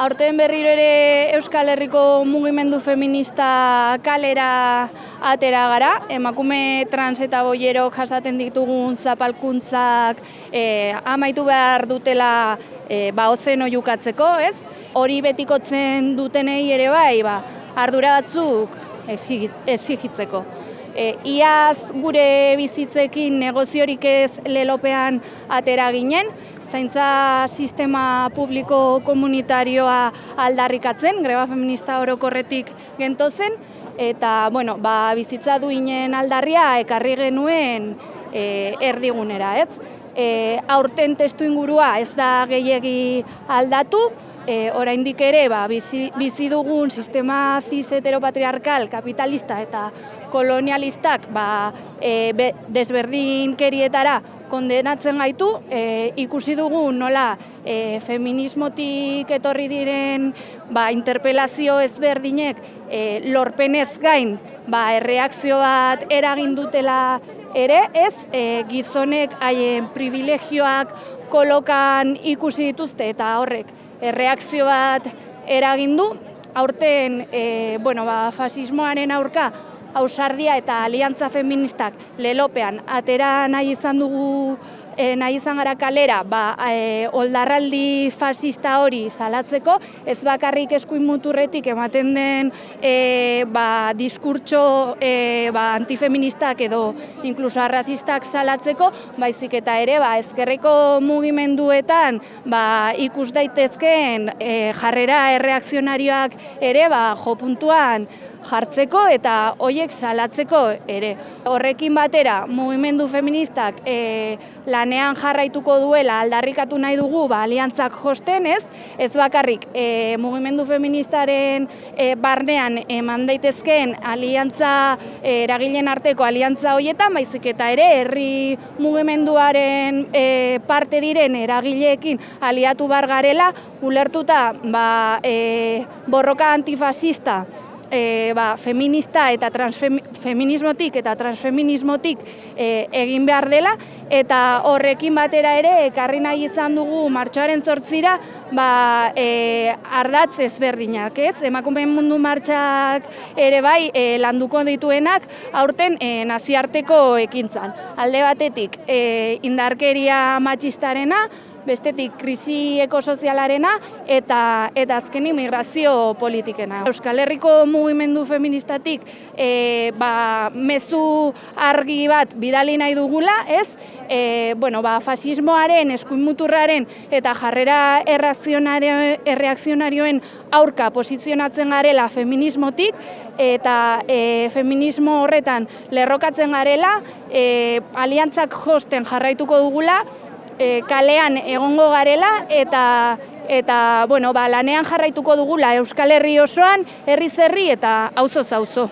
Aurten berriro ere Euskal Herriko mugimendu feminista kalera atera gara. Emakume trans eta boierok jasaten ditugun zapalkuntzak amaitu behar dutela ozen oihukatzeko, ez? Hori betikotzen dutenei ere bai, ardura batzuk exigitzeko. Iaz gure bizitzekin negoziorik ez lelopean atera ginen, zaintza sistema publiko komunitarioa aldarrikatzen, greba feminista orokorretik gentozen, eta bizitza duinen aldarria ekarri genuen erdigunera, ez? Aurten testu ingurua ez da gehiegi aldatu, oraindik ere bizi dugun sistema cis heteropatriarkal, kapitalista eta kolonialistak desberdinkerietara kondenatzen gaitu. Ikusi dugu nola feminismotik etorri diren interpelazio ezberdinek lorpenez gain erreakzio bat eragin dutela ere, ez? Gizonek haien privilegioak kolokan ikusi dituzte eta horrek erreakzio bat eragin du. Aurten fasismoaren aurka ausardia eta aliantza feministak lelopean atera nahi izan gara kalera oldarraldi fasista hori salatzeko, ez bakarrik eskuin muturretik ematen den diskurtso antifeministak edo inkluso arrazistak salatzeko, baizik eta ere ezkerreko mugimenduetan ikus daitezkeen jarrera erreakzionarioak ere jo puntuan jartzeko eta horiek salatzeko ere. Horrekin batera, mugimendu feministak lanean jarraituko duela aldarrikatu nahi dugu aliantzak josten, ez bakarrik mugimendu feministaren barnean eman daitezkeen aliantza eragileen arteko aliantza horietan, baizik eta ere herri mugimenduaren parte diren eragileekin aliatu bar garela, ulertuta borroka antifasista feminista eta feminismotik eta transfeminismotik egin behar dela, eta horrekin batera ere ekarri nahi izan dugu martxoaren 8-ra ardatz ezberdinak, ez? Emakumeen mundu martxak ere landuko dituenak aurten nazioarteko ekintzan. Alde batetik indarkeria matxistarena, bestetik krisi ekosozialarena eta azkenik migrazio politikena. Euskal Herriko mugimendu feministatik mezu argi bat bidali nahi dugula, ez? Fasismoaren, eskuin muturraren eta jarrera erreakzionarioen aurka posizionatzen garela feminismotik, eta feminismo horretan lerrokatzen garela, aliantzak josten jarraituko dugula, kalean egongo garela eta lanean jarraituko dugula Euskal Herri osoan, herriz herri eta auzoz auzo.